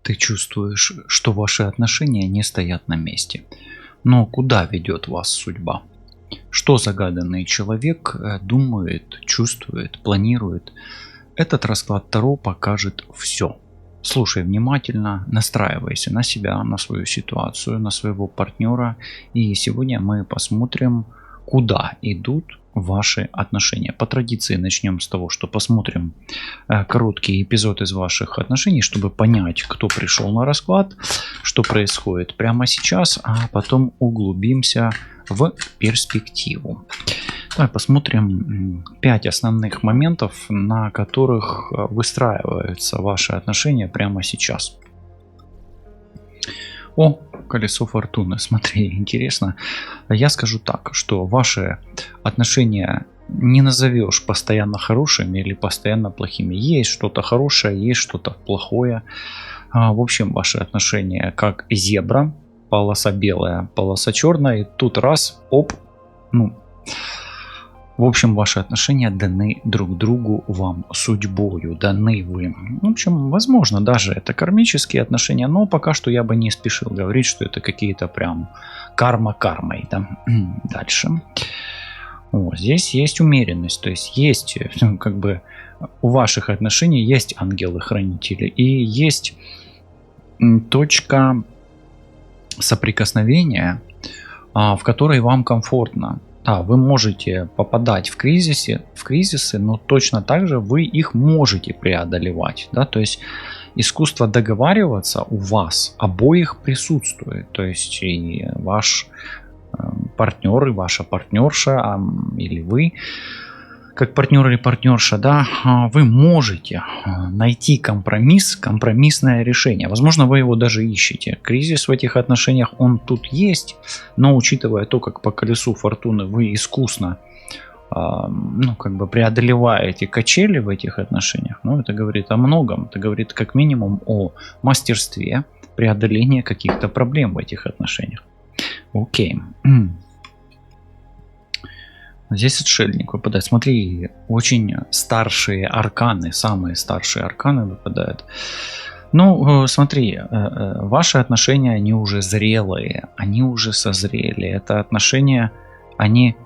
Ты чувствуешь, что ваши отношения не стоят на месте. Но куда ведет вас судьба? Что загаданный человек думает, чувствует, планирует? Этот расклад Таро покажет все. Слушай внимательно, настраивайся на себя, на свою ситуацию, на своего партнера. И сегодня мы посмотрим, куда идут ваши отношения. По традиции начнем с того, что посмотрим короткий эпизод из ваших отношений, чтобы понять, кто пришел на расклад, что происходит прямо сейчас, а потом углубимся в перспективу. Давай посмотрим 5 основных моментов, на которых выстраиваются ваши отношения прямо сейчас. О, колесо фортуны. Смотри, интересно. Я скажу так, что ваши отношения не назовешь постоянно хорошими или постоянно плохими. Есть что-то хорошее, есть что-то плохое. В общем, ваши отношения как зебра. Полоса белая, полоса черная. И тут раз, оп, в общем, ваши отношения даны друг другу вам судьбою, даны вы. В общем, возможно, даже это кармические отношения, но пока что я бы не спешил говорить, что это какие-то прям карма кармой. Да? Дальше. Здесь есть умеренность, то есть есть как бы у ваших отношений есть ангелы-хранители и есть точка соприкосновения, в которой вам комфортно. Да, вы можете попадать в кризисы, но точно так же вы их можете преодолевать. Да? То есть искусство договариваться у вас обоих присутствует. То есть и ваш партнер, и ваша партнерша, или вы, как партнер или партнерша, да, вы можете найти компромиссное решение. Возможно, вы его даже ищете. Кризис в этих отношениях, он тут есть, но учитывая то, как по колесу фортуны вы искусно преодолеваете качели в этих отношениях, это говорит о многом. Это говорит как минимум о мастерстве преодоления каких-то проблем в этих отношениях. Окей. Здесь отшельник выпадает. Смотри, очень старшие арканы, самые старшие арканы выпадают. Смотри, ваши отношения, они уже зрелые, они уже созрели. Это отношения, они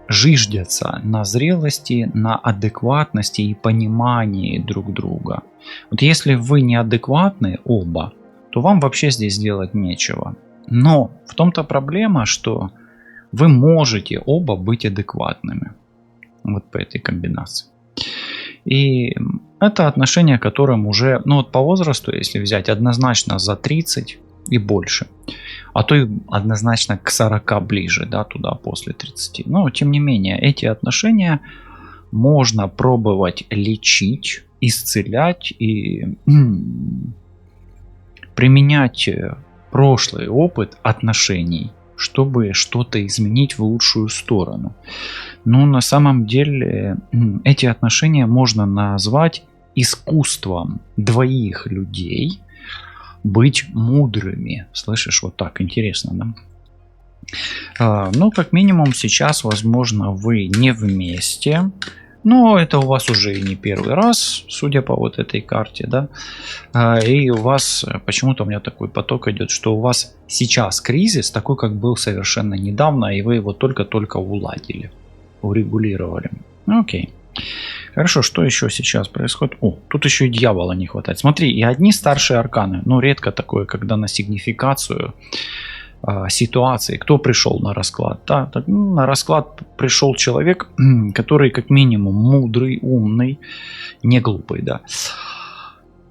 жиждятся на зрелости, на адекватности и понимании друг друга. Вот если вы неадекватны оба, то вам вообще здесь делать нечего. Но в том-то проблема, что вы можете оба быть адекватными. Вот по этой комбинации. И это отношения, которым уже, по возрасту, если взять, однозначно за 30 и больше. А то и однозначно к 40 ближе, да, туда после 30. Но, тем не менее, эти отношения можно пробовать лечить, исцелять и применять прошлый опыт отношений, чтобы что-то изменить в лучшую сторону. Но на самом деле эти отношения можно назвать искусством двоих людей быть мудрыми. Слышишь, вот так интересно, да? Как минимум сейчас, возможно, вы не вместе. Но это у вас уже и не первый раз, судя по вот этой карте, да. И у вас, почему-то у меня такой поток идет, что у вас сейчас кризис, такой, как был совершенно недавно, и вы его только-только уладили, урегулировали. Окей. Хорошо, что еще сейчас происходит? Тут еще и дьявола не хватает. Смотри, и одни старшие арканы. Редко такое, когда на сигнификацию ситуации, кто пришел на расклад. Да? На расклад пришел человек, который как минимум мудрый, умный, не глупый, да.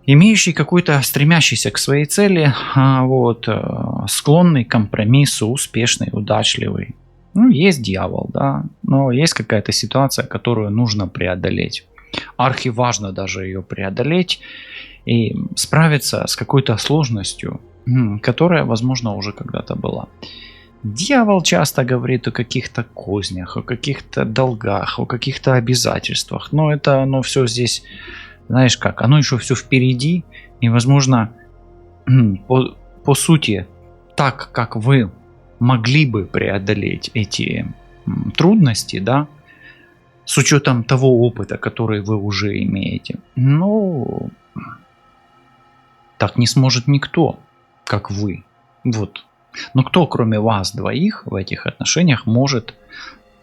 Имеющий какой-то, стремящийся к своей цели, склонный к компромиссу, успешный, удачливый. Есть дьявол, да, но есть какая-то ситуация, которую нужно преодолеть. Архиважно даже ее преодолеть и справиться с какой-то сложностью, которая, возможно, уже когда-то была. Дьявол часто говорит о каких-то кознях, о каких-то долгах, о каких-то обязательствах. Но это оно все здесь, знаешь как, оно еще все впереди. И, возможно, по сути, так как вы могли бы преодолеть эти трудности, да, с учетом того опыта, который вы уже имеете, Так не сможет никто, как вы. Вот. Но кто, кроме вас двоих в этих отношениях, может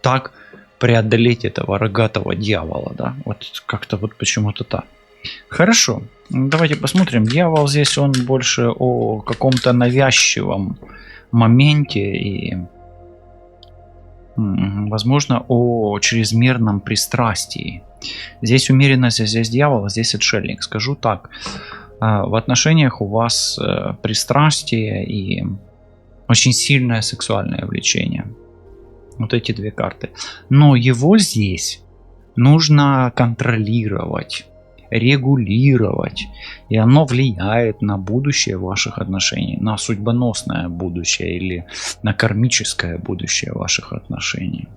так преодолеть этого рогатого дьявола, да? Вот как-то вот почему-то так. Хорошо. Давайте посмотрим. Дьявол здесь, он больше о каком-то навязчивом моменте и, возможно, о чрезмерном пристрастии. Здесь умеренность, здесь дьявол, а здесь отшельник. Скажу так. В отношениях у вас пристрастие и очень сильное сексуальное влечение. Вот эти две карты. Но его здесь нужно контролировать, регулировать. И оно влияет на будущее ваших отношений. На судьбоносное будущее или на кармическое будущее ваших отношений.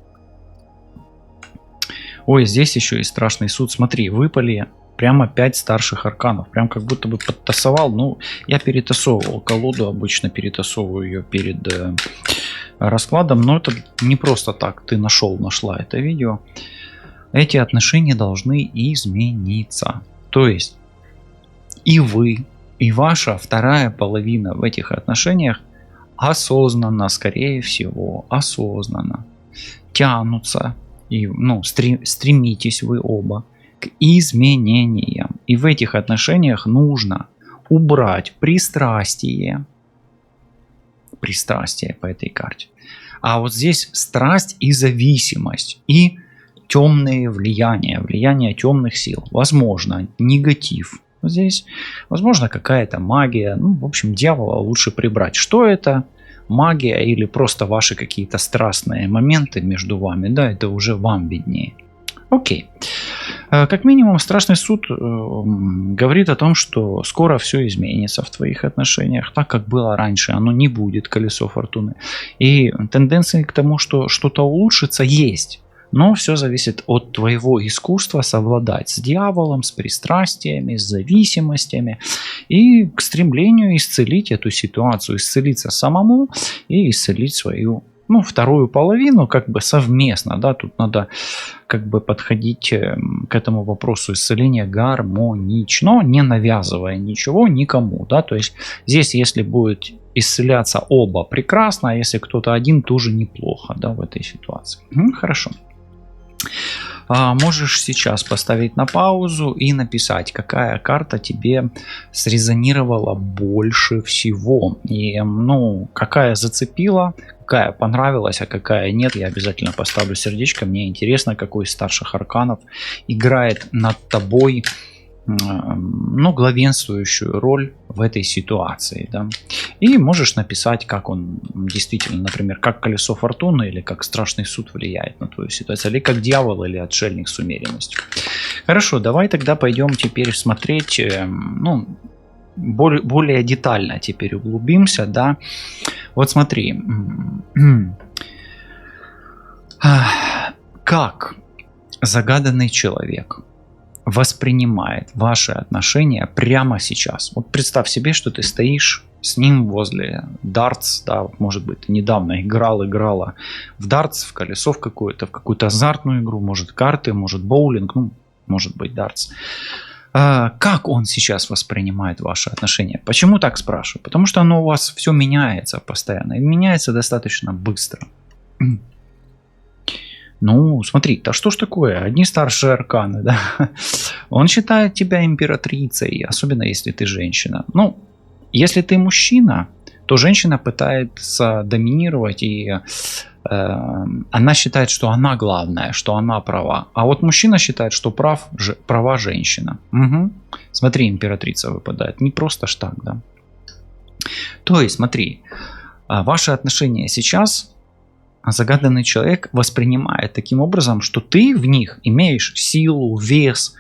Ой, здесь еще и страшный суд. Смотри, выпали прямо 5 старших арканов. Прям как будто бы подтасовал. Ну, я перетасовывал колоду. Обычно перетасовываю ее перед раскладом. Но это не просто так. Ты нашла это видео. Эти отношения должны измениться. То есть и вы, и ваша вторая половина в этих отношениях осознанно, скорее всего, осознанно тянутся. И, стремитесь вы оба к изменениям. И в этих отношениях нужно убрать пристрастие. Пристрастие по этой карте. А вот здесь страсть и зависимость. И темные влияния. Влияние темных сил. Возможно, негатив. Здесь, возможно, какая-то магия. Ну, в общем, дьявола лучше прибрать. Что это? Магия или просто ваши какие-то страстные моменты между вами, да, это уже вам виднее. Окей. Как минимум, страшный суд говорит о том, что скоро все изменится в твоих отношениях. Так, как было раньше, оно не будет, колесо фортуны. И тенденции к тому, что что-то улучшится, есть. Но все зависит от твоего искусства совладать с дьяволом, с пристрастиями, с зависимостями и к стремлению исцелить эту ситуацию, исцелиться самому и исцелить свою, вторую половину как бы совместно. Да? Тут надо как бы подходить к этому вопросу исцеления гармонично, не навязывая ничего никому. Да? То есть здесь, если будет исцеляться оба, прекрасно, а если кто-то один, тоже неплохо, да, в этой ситуации. Хорошо. Можешь сейчас поставить на паузу и написать, какая карта тебе срезонировала больше всего. И, какая зацепила, какая понравилась, а какая нет. Я обязательно поставлю сердечко. Мне интересно, какой из старших арканов играет над тобой главенствующую роль в этой ситуации, да. И можешь написать, как он действительно, например, как колесо фортуны или как страшный суд влияет на твою ситуацию, или как дьявол или отшельник с умеренностью. Хорошо, давай тогда пойдем теперь смотреть, более детально теперь углубимся, да. Вот смотри, как загаданный человек воспринимает ваши отношения прямо сейчас. Вот представь себе, что ты стоишь с ним возле дартс, да, может быть, ты недавно играла в дартс, в колесо в какую-то азартную игру, может карты, может боулинг, может быть дартс. Как он сейчас воспринимает ваши отношения? Почему так спрашиваю? Потому что оно у вас все меняется постоянно и меняется достаточно быстро. Смотри, да что ж такое? Одни старшие арканы, да? Он считает тебя императрицей, особенно если ты женщина. Если ты мужчина, то женщина пытается доминировать, и она считает, что она главная, что она права. А вот мужчина считает, что права женщина. Угу. Смотри, императрица выпадает. Не просто ж так, да? То есть, смотри, ваши отношения сейчас загаданный человек воспринимает таким образом, что ты в них имеешь силу, вес,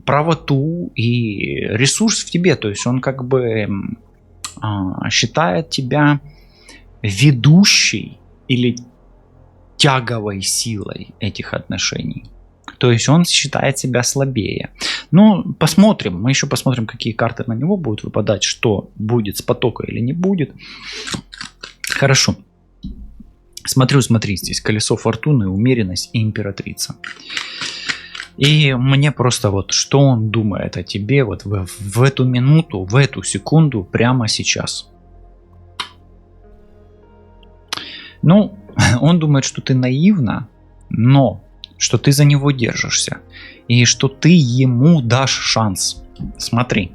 правоту и ресурс в тебе. То есть он как бы считает тебя ведущей или тяговой силой этих отношений. То есть он считает себя слабее. Посмотрим. Мы еще посмотрим, какие карты на него будут выпадать, что будет с потока или не будет. Хорошо. Смотри, здесь колесо фортуны, умеренность и императрица. И мне просто вот, что он думает о тебе вот в эту минуту, в эту секунду, прямо сейчас. Ну, он думает, что ты наивна, но что ты за него держишься. И что ты ему дашь шанс. Смотри.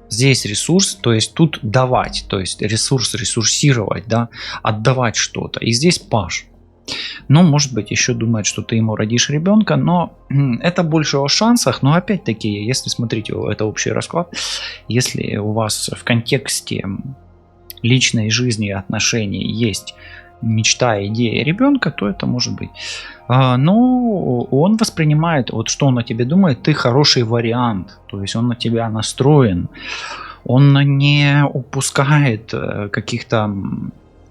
Здесь ресурс, то есть тут давать, то есть ресурс, ресурсировать, да, отдавать что-то. И здесь паж. Ну, может быть, еще думает, что ты ему родишь ребенка, но это больше о шансах. Но опять-таки, если смотрите, это общий расклад, если у вас в контексте личной жизни и отношений есть мечта, идея ребенка, то это может быть. Но он воспринимает, вот что он о тебе думает, ты хороший вариант, то есть он на тебя настроен, он не упускает каких-то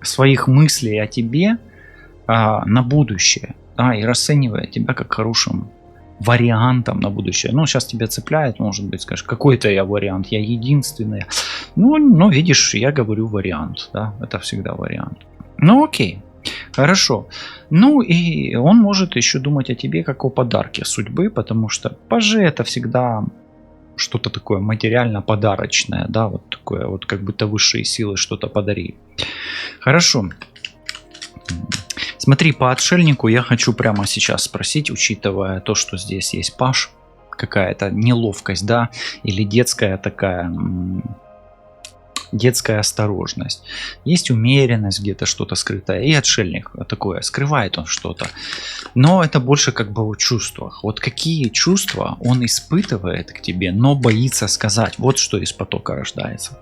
своих мыслей о тебе на будущее, да, и расценивает тебя как хорошим вариантом на будущее. Ну, сейчас тебя цепляет, может быть, скажешь, какой-то я вариант, я единственный. Ну, видишь, я говорю вариант, да, это всегда вариант. Ну, окей, хорошо. Ну, и он может еще думать о тебе как о подарке судьбы, потому что пажи это всегда что-то такое материально-подарочное, да, вот такое, вот как будто высшие силы что-то подарили. Хорошо. Смотри, по отшельнику я хочу прямо сейчас спросить, учитывая то, что здесь есть паж, какая-то неловкость, да, или детская такая... детская осторожность. Есть умеренность, где-то что-то скрытое. И отшельник такое, скрывает он что-то. Но это больше как бы о чувствах. Вот какие чувства он испытывает к тебе, но боится сказать. Вот что из потока рождается.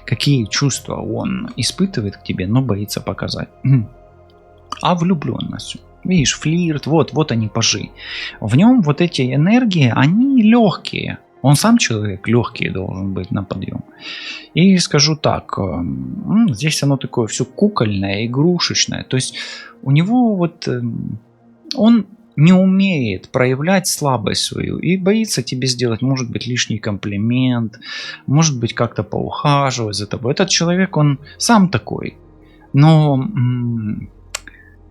Какие чувства он испытывает к тебе, но боится показать. А влюбленность. Видишь, флирт, вот они пажи. В нем вот эти энергии, они легкие. Он сам человек легкий должен быть на подъем. И скажу так, здесь оно такое все кукольное, игрушечное. То есть у него вот он не умеет проявлять слабость свою и боится тебе сделать, может быть, лишний комплимент, может быть, как-то поухаживать за тобой. Этот человек, он сам такой, но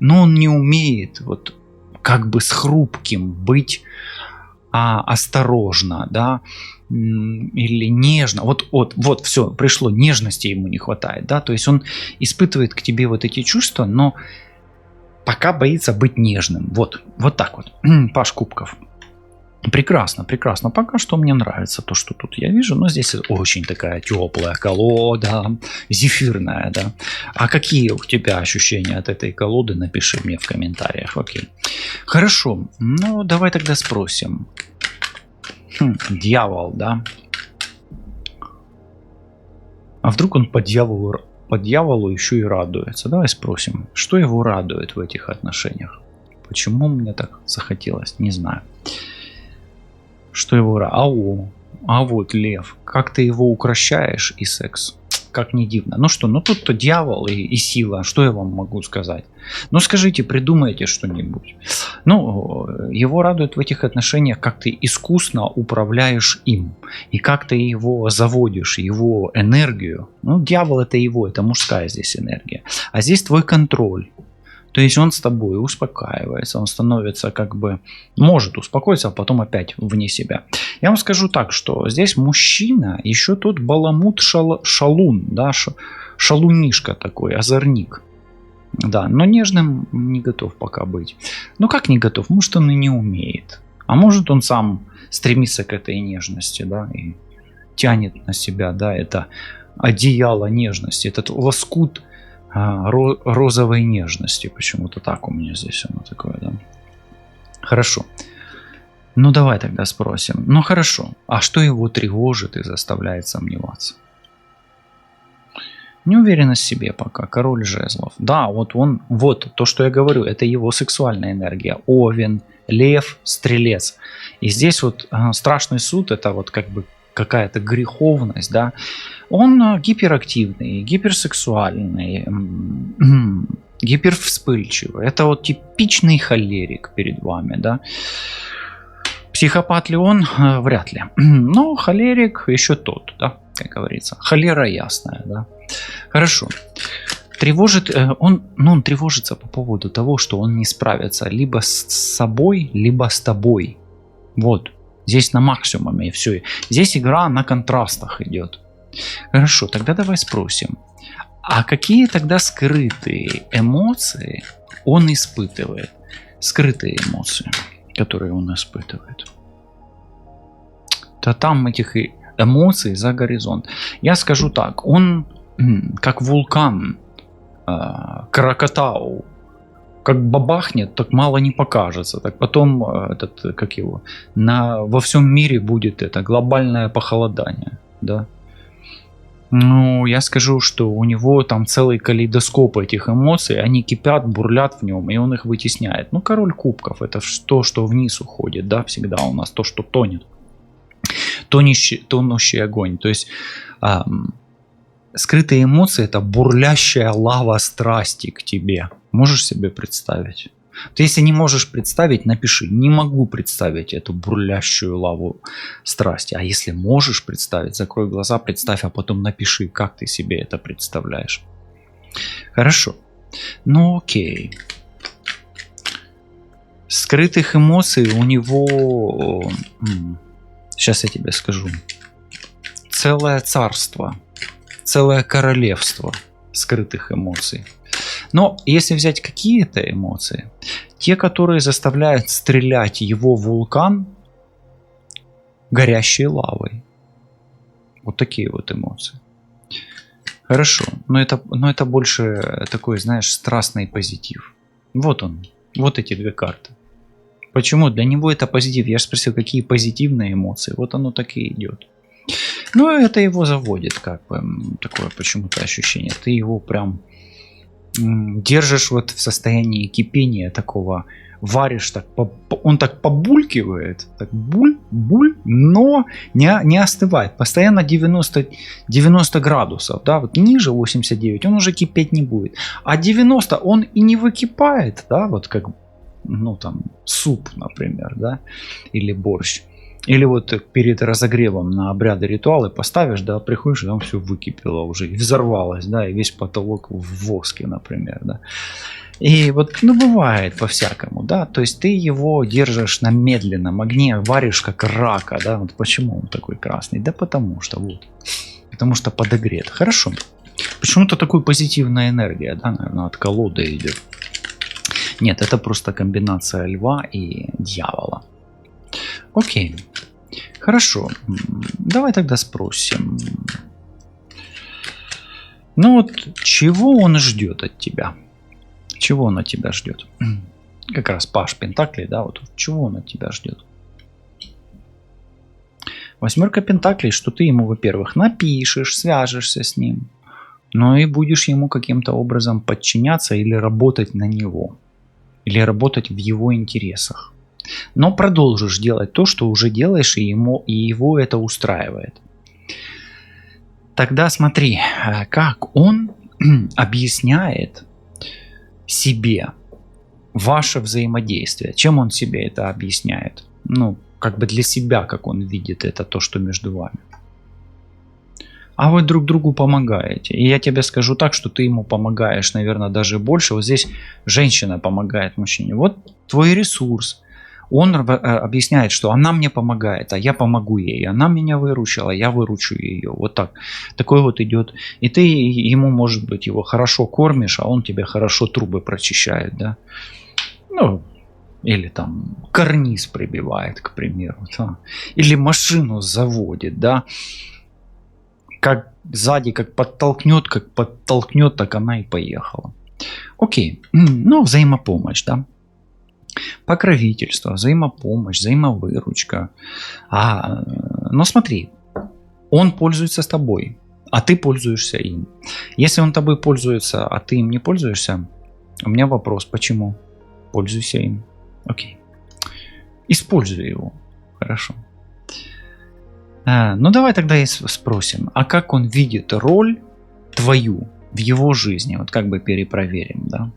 он не умеет вот как бы с хрупким быть осторожно, да, или нежно. Вот все, пришло, нежности ему не хватает, да, то есть он испытывает к тебе вот эти чувства, но пока боится быть нежным. Вот так вот. Паж кубков. Прекрасно, прекрасно. Пока что мне нравится то, что тут я вижу. Но здесь очень такая теплая колода, зефирная, да. А какие у тебя ощущения от этой колоды? Напиши мне в комментариях. Окей. Хорошо. Ну, давай тогда спросим. Дьявол, да? А вдруг он по дьяволу еще и радуется? Давай спросим, что его радует в этих отношениях? Почему мне так захотелось? Не знаю. Что его радует? А вот лев. Как ты его укращаешь и секс? Как не дивно. Ну что, ну тут-то дьявол и сила. Что я вам могу сказать? Ну скажите, придумайте что-нибудь. Ну, его радует в этих отношениях, как ты искусно управляешь им. И как ты его заводишь, его энергию. Ну, дьявол это его, это мужская здесь энергия. А здесь твой контроль. То есть он с тобой успокаивается, он становится как бы, может успокоиться, а потом опять вне себя. Я вам скажу так, что здесь мужчина, еще тот баламут шалун, да, шалунишка такой, озорник. Да, но нежным не готов пока быть. Ну как не готов? Может он и не умеет. А может он сам стремится к этой нежности, да, и тянет на себя, да, это одеяло нежности, этот лоскут розовой нежности. Почему-то так у меня здесь оно такое, да. Хорошо. Ну давай тогда спросим. Ну хорошо. А что его тревожит и заставляет сомневаться? Неуверенность в себе пока. Король жезлов. Да, вот он, вот то, что я говорю, это его сексуальная энергия. Овен, лев, стрелец. И здесь вот страшный суд, это вот как бы какая-то греховность, да. Он гиперактивный, гиперсексуальный, гипервспыльчивый. Это вот типичный холерик перед вами, да. Психопат ли он? Вряд ли. Но холерик еще тот, да, как говорится. Холера ясная, да. Хорошо. Тревожит он тревожится по поводу того, что он не справится либо с собой, либо с тобой. Вот. Здесь на максимуме и все. Здесь игра на контрастах идет. Хорошо, тогда давай спросим. А какие тогда скрытые эмоции он испытывает? Скрытые эмоции, которые он испытывает. Да там этих эмоций за горизонт. Я скажу так. Он как вулкан Кракатау. Как бабахнет, так мало не покажется. Так потом во всем мире будет это глобальное похолодание. Да? Ну, я скажу, что у него там целый калейдоскоп этих эмоций, они кипят, бурлят в нем, и он их вытесняет. Ну, король кубков, это то, что вниз уходит, да, всегда у нас, то, что тонет. Тонущий огонь. То есть скрытые эмоции — это бурлящая лава страсти к тебе. Можешь себе представить? Ты, если не можешь представить, напиши: не могу представить эту бурлящую лаву страсти. А если можешь представить, закрой глаза, представь, а потом напиши, как ты себе это представляешь. Хорошо. Ну окей. Скрытых эмоций у него... Сейчас я тебе скажу. Целое царство. Целое королевство скрытых эмоций. Но если взять какие-то эмоции, те, которые заставляют стрелять его вулкан горящей лавой. Вот такие вот эмоции. Хорошо, но это больше такой, знаешь, страстный позитив. Вот он, вот эти две карты. Почему? Для него это позитив. Я же спросил, какие позитивные эмоции. Вот оно так и идет. Ну, это его заводит, как бы, такое почему-то ощущение. Ты его прям держишь вот в состоянии кипения такого, варишь так, он так побулькивает, так буль, но не остывает. Постоянно 90 градусов, да, вот ниже 89 он уже кипеть не будет. А 90 он и не выкипает, да, вот как, ну там, суп, например, да, или борщ. Или вот перед разогревом на обряды, ритуалы поставишь, да, приходишь, там все выкипело уже, и взорвалось, да, и весь потолок в воске, например, да. И вот, ну, бывает по-всякому, да, то есть ты его держишь на медленном огне, варишь как рака, да, вот почему он такой красный? Да потому что подогрет. Хорошо. Почему-то такой позитивная энергия, да, наверное, от колоды идет. Нет, это просто комбинация льва и дьявола. Окей. Хорошо. Давай тогда спросим. Ну вот, чего он ждет от тебя? Чего он от тебя ждет? Как раз Паш Пентаклей, да, вот чего он от тебя ждет? Восьмерка Пентаклей, что ты ему, во-первых, напишешь, свяжешься с ним, но и будешь ему каким-то образом подчиняться или работать на него, или работать в его интересах. Но продолжишь делать то, что уже делаешь, и его это устраивает. Тогда смотри, как он объясняет себе ваше взаимодействие. Чем он себе это объясняет? Ну, как бы для себя, как он видит это, то, что между вами. А вы друг другу помогаете. И я тебе скажу так, что ты ему помогаешь, наверное, даже больше. Вот здесь женщина помогает мужчине. Вот твой ресурс. Он объясняет, что она мне помогает, а я помогу ей. Она меня выручила, я выручу ее. Вот так. Такой вот идет. И ты ему, может быть, его хорошо кормишь, а он тебе хорошо трубы прочищает, да. Ну, или там карниз прибивает, к примеру. Да? Или машину заводит, да. Как сзади, как подтолкнет, так она и поехала. Окей. Ну, взаимопомощь, да. Покровительство, взаимопомощь, взаимовыручка. Но смотри, он пользуется с тобой, а ты пользуешься им. Если он тобой пользуется, а ты им не пользуешься, у меня вопрос, почему? Пользуйся им. Окей. Используй его. Хорошо. Ну давай тогда и спросим, а как он видит роль твою в его жизни? Вот как бы перепроверим, да?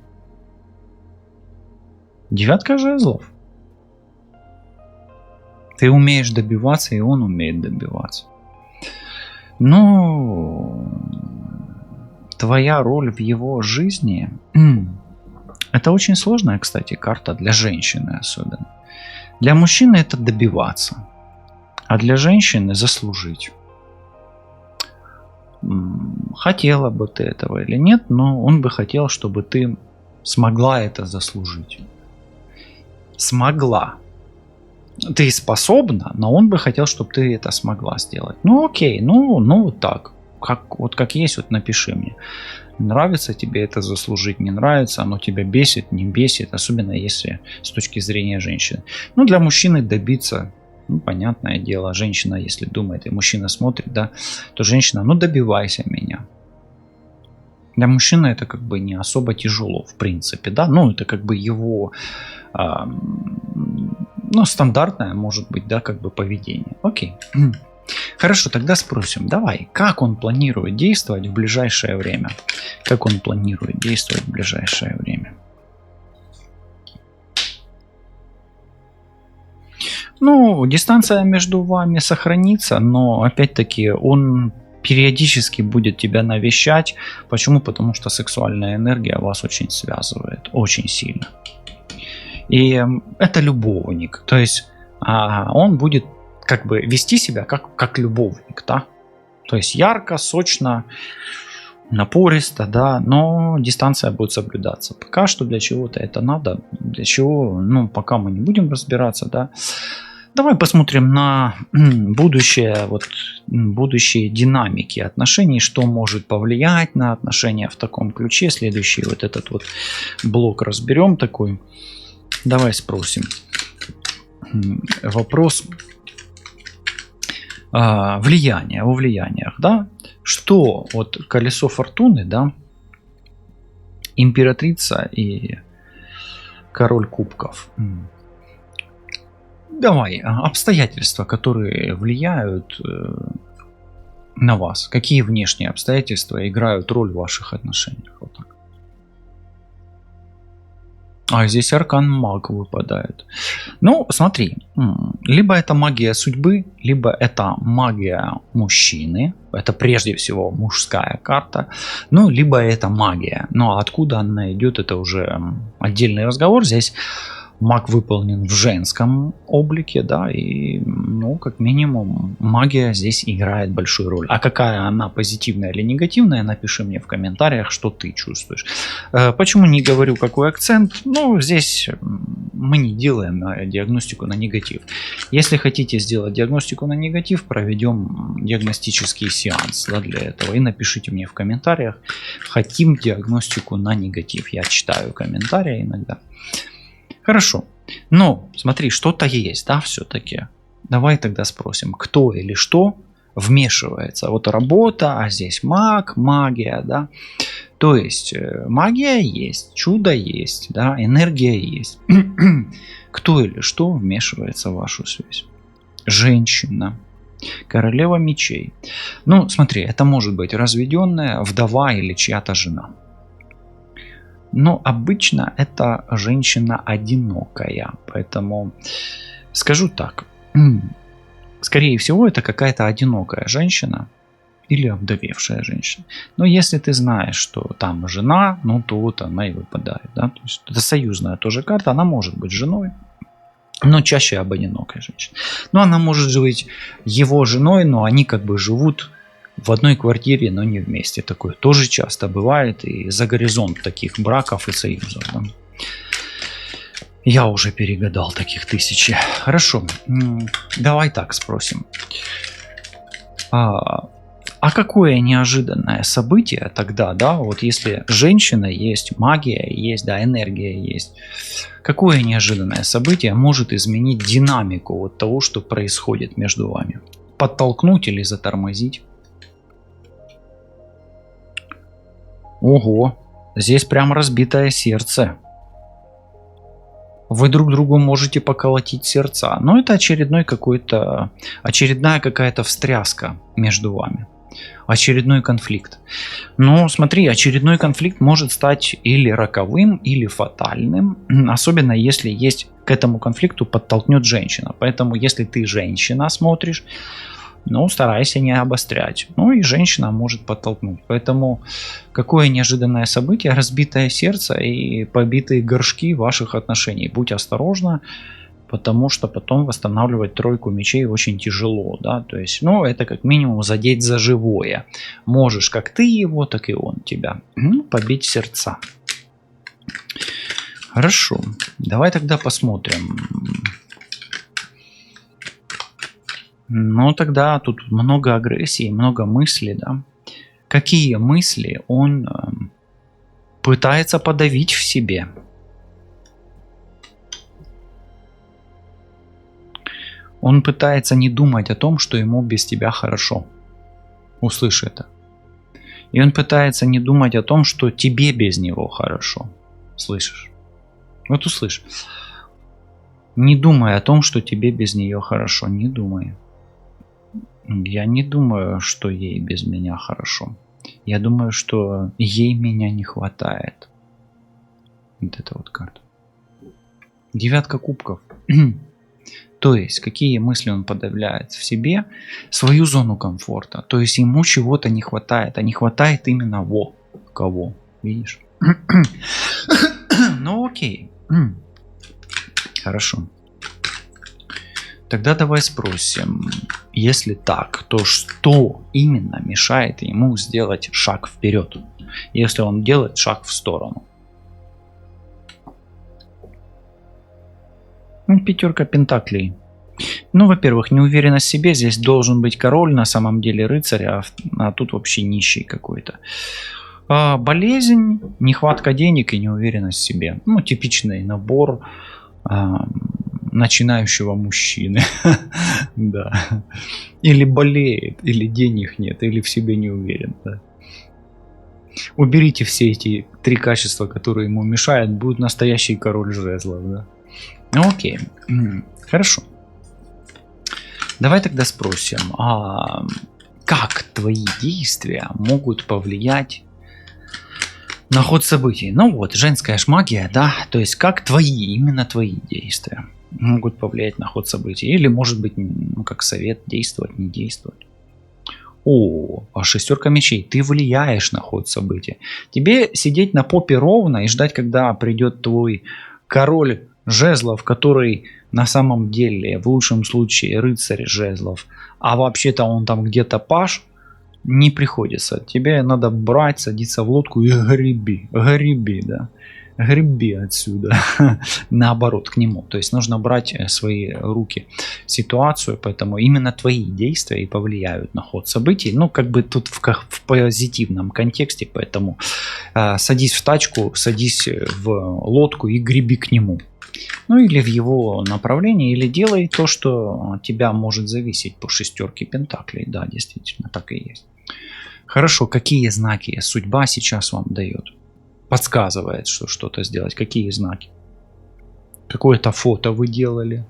Девятка жезлов. Ты умеешь добиваться, и он умеет добиваться. Но твоя роль в его жизни... Это очень сложная, кстати, карта для женщины особенно. Для мужчины это добиваться, а для женщины заслужить. Хотела бы ты этого или нет, но он бы хотел, чтобы ты смогла это заслужить. Смогла. Ты способна, но он бы хотел, чтобы ты это смогла сделать. Ну окей, ну вот так. Как есть, вот напиши мне. Нравится тебе это заслужить, не нравится, оно тебя бесит, не бесит, особенно если с точки зрения женщины. Ну, для мужчины добиться, ну, понятное дело, женщина, если думает, и мужчина смотрит, да, то женщина, ну, добивайся меня. Для мужчины это как бы не особо тяжело, в принципе, да, ну, это как бы его, ну, стандартное, может быть, да, как бы поведение. Окей. Хорошо, тогда спросим, давай, как он планирует действовать в ближайшее время? Как он планирует действовать в ближайшее время? Ну, дистанция между вами сохранится, но опять-таки он периодически будет тебя навещать. Почему? Потому что сексуальная энергия вас очень связывает, очень сильно. И это любовник, то есть он будет как бы вести себя как любовник, да? То есть ярко, сочно, напористо, да, но дистанция будет соблюдаться. Пока что для чего-то это надо, для чего, ну, пока мы не будем разбираться, да. Давай посмотрим на будущее, вот будущие динамики отношений, что может повлиять на отношения в таком ключе. Следующий вот этот вот блок разберем такой. Давай спросим. Вопрос влияние, о влияниях, да? Что вот колесо фортуны, да, императрица и король кубков. Давай, обстоятельства, которые влияют на вас. Какие внешние обстоятельства играют роль в ваших отношениях? Вот так. А здесь аркан маг выпадает. Ну, смотри, либо это магия судьбы, либо это магия мужчины. Это прежде всего мужская карта. Ну, либо это магия. Но откуда она идет, это уже отдельный разговор. Здесь маг выполнен в женском облике, да, и, ну, как минимум, магия здесь играет большую роль. А какая она, позитивная или негативная, напиши мне в комментариях, что ты чувствуешь. Почему не говорю, какой акцент? Ну, здесь мы не делаем диагностику на негатив. Если хотите сделать диагностику на негатив, проведем диагностический сеанс, да, для этого. И напишите мне в комментариях, хотим диагностику на негатив. Я читаю комментарии иногда. Хорошо, но смотри, что-то есть, да, все-таки. Давай тогда спросим, кто или что вмешивается. Вот работа, а здесь маг, магия, да. То есть магия есть, чудо есть, да, энергия есть. Кто или что вмешивается в вашу связь? Женщина. Королева мечей. Ну, смотри, это может быть разведенная, вдова или чья-то жена. Но обычно это женщина одинокая, поэтому скажу так, скорее всего это какая-то одинокая женщина или овдовевшая женщина. Но если ты знаешь, что там жена, ну то вот она и выпадает, да? То есть это союзная тоже карта, она может быть женой, но чаще об одинокой женщине. Но она может быть его женой, но они как бы живут в одной квартире, но не вместе. Такое тоже часто бывает. И за горизонт таких браков и союзов. Да? Я уже перегадал таких тысячи. Хорошо. Давай так спросим. А какое неожиданное событие тогда, да, вот если женщина есть, магия есть, да, энергия есть. Какое неожиданное событие может изменить динамику вот того, что происходит между вами? Подтолкнуть или затормозить? Ого, здесь прям разбитое сердце. Вы друг другу можете поколотить сердца. Но это очередная какая-то встряска между вами. Очередной конфликт. Но смотри, очередной конфликт может стать или роковым, или фатальным. Особенно если есть к этому конфликту подтолкнет женщина. Поэтому если ты женщина смотришь, ну, старайся не обострять. Ну, и женщина может подтолкнуть. Поэтому какое неожиданное событие, разбитое сердце и побитые горшки ваших отношений. Будь осторожна, потому что потом восстанавливать тройку мечей очень тяжело, да, то есть, ну, это как минимум задеть за живое. Можешь как ты его, так и он тебя. Побить сердца. Хорошо, давай тогда посмотрим. Ну, тогда тут много агрессии, много мыслей, да. Какие мысли он пытается подавить в себе? Он пытается не думать о том, что ему без тебя хорошо. Услышь это. И он пытается не думать о том, что тебе без него хорошо. Слышишь? Вот услышь. Не думай о том, что тебе без нее хорошо. Не думай. Я не думаю, что ей без меня хорошо. Я думаю, что ей меня не хватает. Вот это вот карта. Девятка кубков. То есть, какие мысли он подавляет в себе? Свою зону комфорта. То есть, ему чего-то не хватает. А не хватает именно кого. Видишь? Ну окей. Хорошо. Тогда давай спросим, если так, то что именно мешает ему сделать шаг вперед, если он делает шаг в сторону? Пятерка пентаклей. Ну, во-первых, неуверенность в себе. Здесь должен быть король, на самом деле рыцарь, а тут вообще нищий какой-то. Болезнь, нехватка денег и неуверенность в себе. Ну, типичный набор начинающего мужчины. Да. Или болеет, или денег нет, или в себе не уверен. Да. Уберите все эти три качества, которые ему мешают, будет настоящий король жезлов. Да. Ну окей. Хорошо. Давай тогда спросим, как твои действия могут повлиять на ход событий? Ну вот, женская ж магия, да, то есть как именно твои действия могут повлиять на ход событий? Или может быть, ну как совет, действовать, не действовать? Шестерка мечей, ты влияешь на ход событий. Тебе сидеть на попе ровно и ждать, когда придет твой король жезлов, который на самом деле в лучшем случае рыцарь жезлов, а вообще-то он там где-то паж, не приходится. Тебе надо брать, садиться в лодку и греби, да. Греби отсюда. Наоборот, к нему. То есть нужно брать в свои руки ситуацию, поэтому именно твои действия и повлияют на ход событий. Ну, как бы тут в позитивном контексте, поэтому садись в тачку, садись в лодку и греби к нему. Ну, или в его направлении, или делай то, что от тебя может зависеть по шестерке пентаклей. Да, действительно, так и есть. Хорошо, какие знаки судьба сейчас вам дает? Подсказывает, что что-то сделать. Какие знаки? Какое-то фото вы делали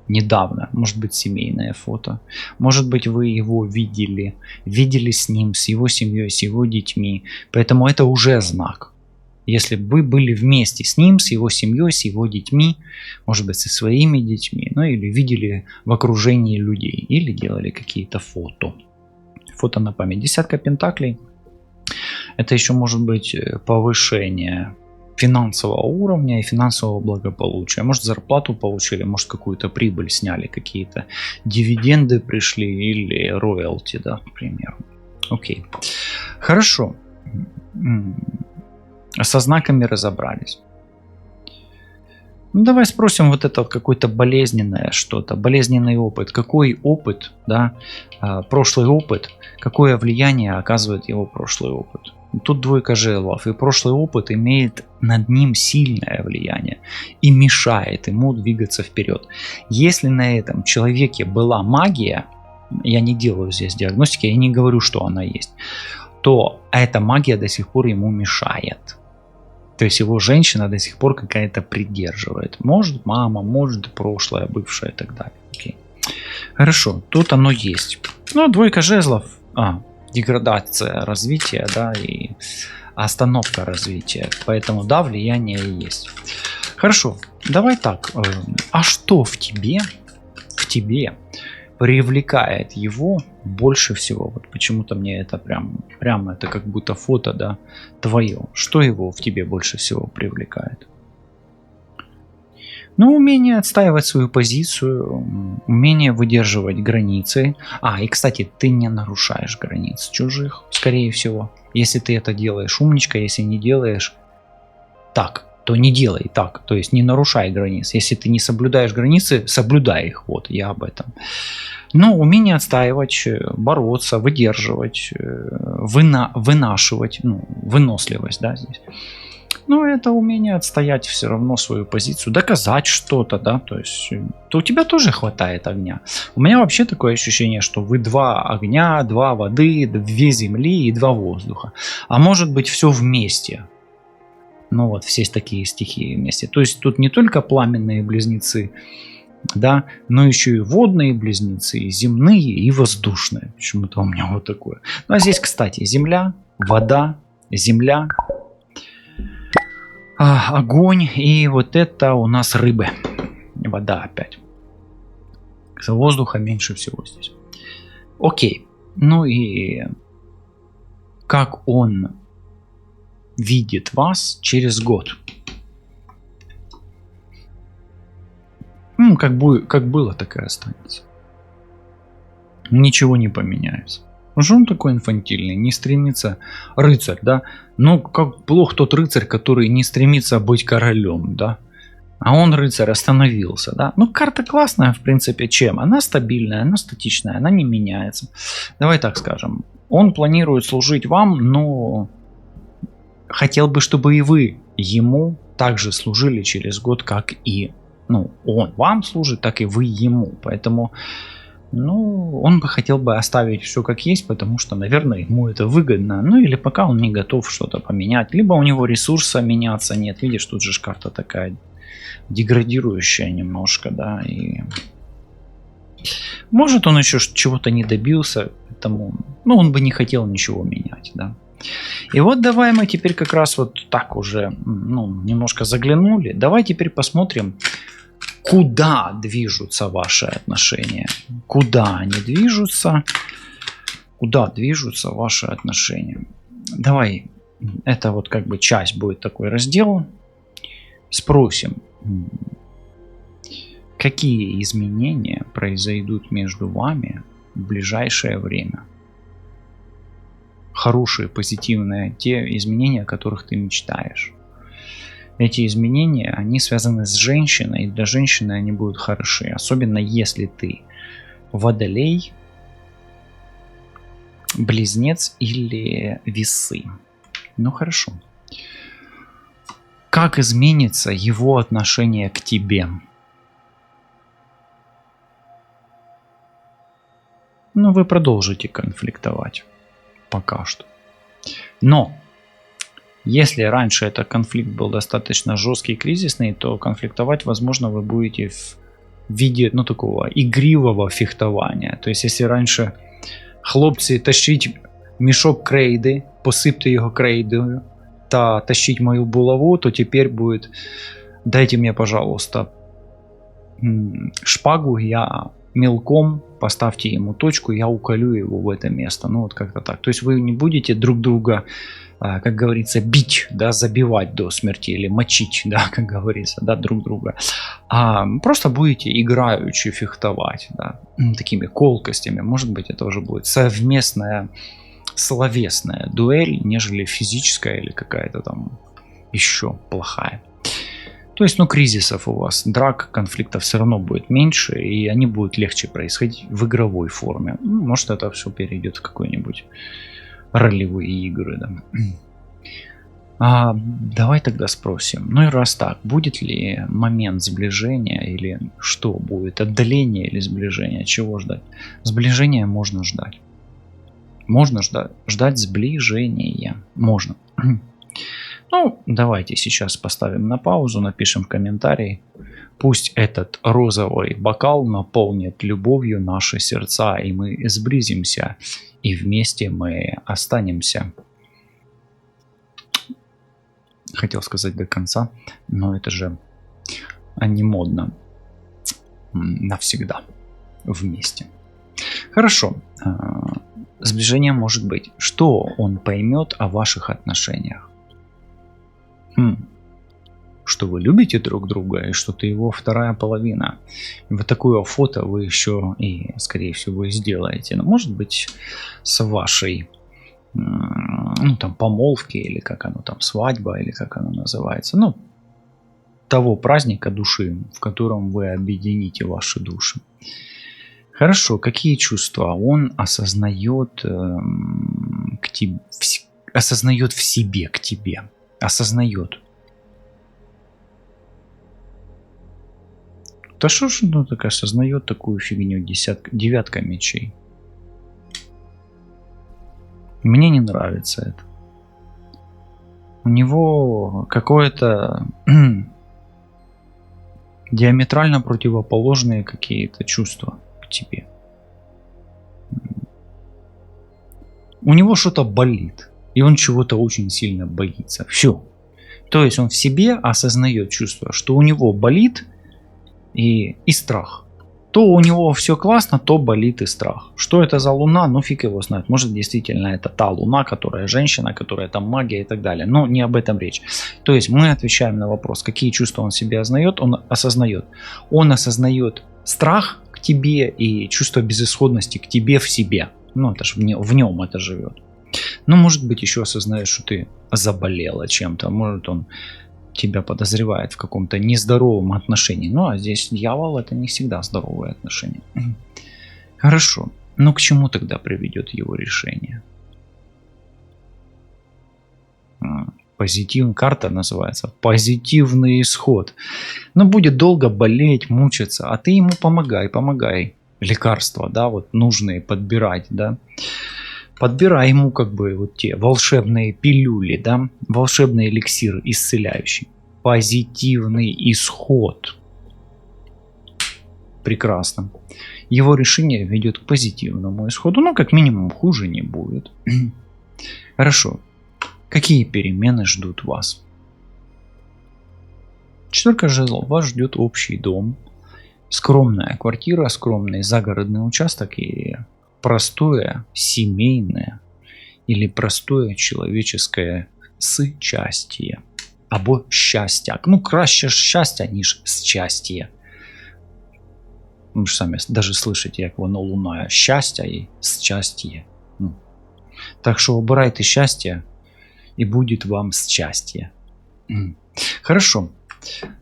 недавно. Может быть, семейное фото. Может быть, вы его видели. Видели с ним, с его семьей, с его детьми. Поэтому это уже знак. Если бы вы были вместе с ним, с его семьей, с его детьми, может быть, со своими детьми, ну или видели в окружении людей, или делали какие-то фото. Фото на память. Десятка пентаклей. Это еще может быть повышение финансового уровня и финансового благополучия. Может, зарплату получили, может, какую-то прибыль сняли, какие-то дивиденды пришли или роялти, да, к примеру. Окей. Хорошо. Со знаками разобрались. Ну, давай спросим вот это какое-то болезненное что-то, болезненный опыт. Какой опыт, да, прошлый опыт, какое влияние оказывает его прошлый опыт? Тут двойка жезлов, и прошлый опыт имеет над ним сильное влияние и мешает ему двигаться вперед. Если на этом человеке была магия, я не делаю здесь диагностики, я не говорю, что она есть, то эта магия до сих пор ему мешает. То есть его женщина до сих пор какая-то придерживает. Может мама, может прошлое, бывшее и так далее. Окей. Хорошо, тут оно есть. Ну, двойка жезлов. Деградация развития, да, и остановка развития. Поэтому, да, влияние есть. Хорошо, давай так. А что в тебе привлекает его больше всего? Вот почему-то мне это прям это как будто фото, да, твое. Что его в тебе больше всего привлекает? Ну, умение отстаивать свою позицию, умение выдерживать границы. И, кстати, ты не нарушаешь границ чужих, скорее всего. Если ты это делаешь, умничка. Если не делаешь так, то не делай так. То есть не нарушай границ. Если ты не соблюдаешь границы, соблюдай их. Вот, я об этом. Но умение отстаивать, бороться, выдерживать, вынашивать, выносливость, да, здесь. Ну, это умение отстоять все равно свою позицию, доказать что-то, да, то есть то у тебя тоже хватает огня. У меня вообще такое ощущение, что вы 2 огня, 2 воды, 2 земли и 2 воздуха. А может быть все вместе. Ну вот, все такие стихии вместе. То есть тут не только пламенные близнецы, да, но еще и водные близнецы, и земные, и воздушные. Почему-то у меня вот такое. Ну а здесь, кстати, земля, вода, земля, огонь, и вот это у нас рыбы. Вода опять. Воздуха меньше всего здесь. Окей. Ну и как он видит вас через год? Как было, так и останется. Ничего не поменяется. Ну что он такой инфантильный, не стремится рыцарь, да? Ну как плох тот рыцарь, который не стремится быть королем, да? А он, рыцарь, остановился, да? Ну карта классная, в принципе, чем? Она стабильная, она статичная, она не меняется. Давай так скажем. Он планирует служить вам, но хотел бы, чтобы и вы ему также служили через год, как и он вам служит, так и вы ему. Поэтому он бы хотел бы оставить все как есть, потому что, наверное, ему это выгодно. Ну или пока он не готов что-то поменять. Либо у него ресурса меняться нет. Видишь, тут же карта такая деградирующая немножко, да. И может он еще чего-то не добился, поэтому, он бы не хотел ничего менять, да. И вот давай мы теперь как раз вот так уже, немножко заглянули. Давай теперь посмотрим, куда движутся ваши отношения. Куда они движутся? Куда движутся ваши отношения? Давай, это вот как бы часть будет такой раздел. Спросим, какие изменения произойдут между вами в ближайшее время? Хорошие, позитивные, те изменения, о которых ты мечтаешь. Эти изменения, они связаны с женщиной, и для женщины они будут хороши. Особенно если ты водолей, близнец или весы. Ну хорошо. Как изменится его отношение к тебе? Вы продолжите конфликтовать. Пока что. Но если раньше этот конфликт был достаточно жесткий и кризисный, то конфликтовать, возможно, вы будете в виде такого игривого фехтования. То есть, если раньше хлопці тащить мішок крейди, посипте його крейдою та тащить мою булаву, то теперь будет: дайте мне, пожалуйста, шпагу, я мелком поставьте ему точку, я уколю его в это место. Вот как-то так. То есть вы не будете друг друга, как говорится, бить, да, забивать до смерти или мочить, да, как говорится, да, друг друга. А просто будете играючи фехтовать, да, такими колкостями. Может быть, это уже будет совместная словесная дуэль, нежели физическая или какая-то там еще плохая. То есть, кризисов у вас, драк, конфликтов все равно будет меньше, и они будут легче происходить в игровой форме. Может, это все перейдет в какой-нибудь ролевые игры, да. Давай тогда спросим. И раз так, будет ли момент сближения или что будет? Отдаление или сближение? Чего ждать? Сближения можно ждать. Можно ждать сближения. Можно. Давайте сейчас поставим на паузу, напишем в комментарии. Пусть этот розовый бокал наполнит любовью наши сердца, и мы сблизимся, и вместе мы останемся. Хотел сказать до конца, но это же не модно. Навсегда вместе. Хорошо. Сближение может быть. Что он поймет о ваших отношениях? что вы любите друг друга и что ты его вторая половина. И вот такое фото вы еще и, скорее всего, сделаете. Но может быть с вашей ну, там, помолвки, или как оно там, свадьба, или как оно называется. Ну, того праздника души, в котором вы объедините ваши души. Хорошо, какие чувства он осознает к тебе, осознает в себе к тебе? Осознает. Да что ж он так осознает такую фигню? Девятка мечей. Мне не нравится это. У него какое-то диаметрально противоположные какие-то чувства к тебе. У него что-то болит, и он чего-то очень сильно боится. Все. То есть он в себе осознает чувство, что у него болит и страх. То у него все классно, то болит и страх. Что это за луна? Ну фиг его знает. Может действительно это та луна, которая женщина, которая там магия и так далее. Но не об этом речь. То есть мы отвечаем на вопрос, какие чувства он в себе осознает. Он осознает. Он осознает страх к тебе и чувство безысходности к тебе в себе. Ну это же в нем это живет. Ну может быть еще осознает, что ты заболела чем-то. Может он тебя подозревает в каком-то нездоровом отношении. Ну, а здесь дьявол — это не всегда здоровые отношения. Хорошо. Но к чему тогда приведет его решение? Позитивная карта называется «Позитивный исход». Но будет долго болеть, мучиться, а ты ему помогай. Лекарства, да, вот нужные подбирать, да. Подбирай ему как бы вот те волшебные пилюли, да, волшебный эликсир исцеляющий. Позитивный исход. Прекрасно. Его решение ведет к позитивному исходу, но как минимум хуже не будет. Хорошо. Какие перемены ждут вас? Четверка жезлов. Вас ждет общий дом, скромная квартира, скромный загородный участок и простое семейное или простое человеческое счастье. Або щастя. Ну, краще щастя, ніж щастя. Ви ж самі даже слышите, як воно лунає. Щастя і щастя. Ну. Так що обирайте щастя, и будет вам счастье. Хорошо.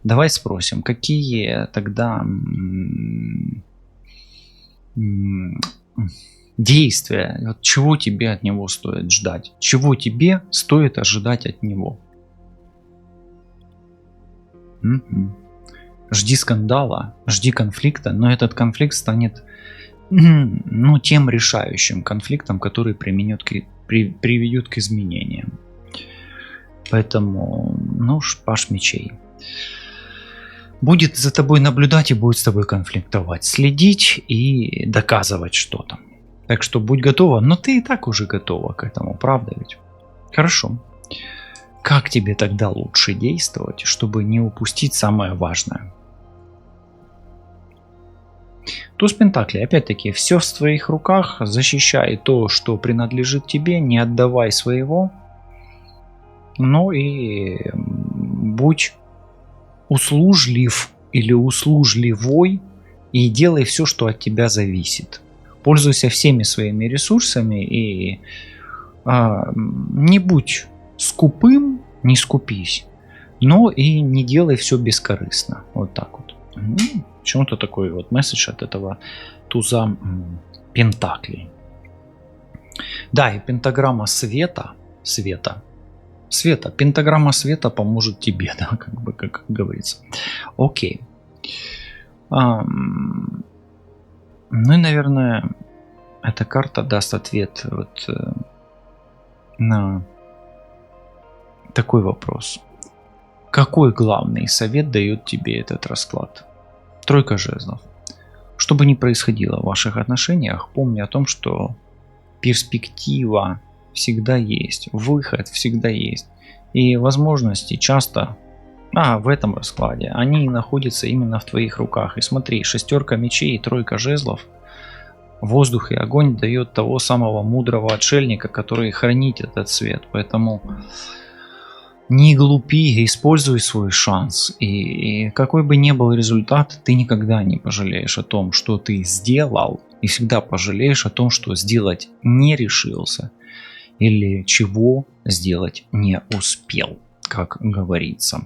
Давай спросим, какие тогда действия, вот чего тебе от него стоит ждать? Чего тебе стоит ожидать от него? Жди скандала, жди конфликта, но этот конфликт станет ну, тем решающим конфликтом, который приведет к изменениям. Поэтому, ну, паш мечей. Будет за тобой наблюдать и будет с тобой конфликтовать, следить и доказывать что-то. Так что будь готова, но ты и так уже готова к этому, правда ведь? Хорошо. Как тебе тогда лучше действовать, чтобы не упустить самое важное? Туз Пентаклей, опять-таки, все в твоих руках, защищай то, что принадлежит тебе, не отдавай своего. Ну и будь услужлив или услужливой и делай все, что от тебя зависит. Пользуйся всеми своими ресурсами и не будь скупым, не скупись, но и не делай все бескорыстно. Вот так вот. Почему-то такой вот месседж от этого туза Пентаклей. Да, и пентаграмма света, пентаграмма света поможет тебе, да, как говорится. Окей. Ну и, наверное, эта карта даст ответ вот на такой вопрос. Какой главный совет дает тебе этот расклад? Тройка жезлов. Что бы ни происходило в ваших отношениях, помни о том, что перспектива всегда есть, выход всегда есть. И возможности часто, в этом раскладе, они находятся именно в твоих руках. И смотри, шестерка мечей и тройка жезлов, воздух и огонь дает того самого мудрого отшельника, который хранит этот свет. Поэтому Не глупи, используй свой шанс. И какой бы ни был результат, ты никогда не пожалеешь о том, что ты сделал, и всегда пожалеешь о том, что сделать не решился или чего сделать не успел, как говорится.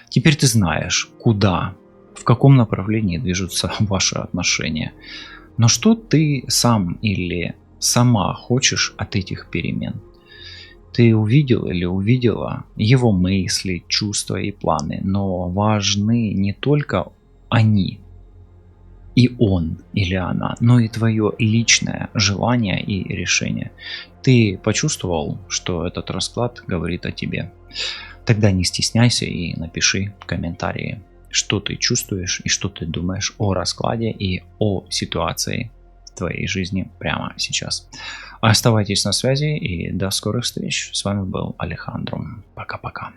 Теперь ты знаешь, куда, в каком направлении движутся ваши отношения. Но что ты сам или сама хочешь от этих перемен? Ты увидел или увидела его мысли, чувства и планы, но важны не только они и он или она, но и твое личное желание и решение. Ты почувствовал, что этот расклад говорит о тебе? Тогда не стесняйся и напиши комментарии, что ты чувствуешь и что ты думаешь о раскладе и о ситуации в твоей жизни прямо сейчас. Оставайтесь на связи и до скорых встреч. С вами был Алехандро. Пока-пока.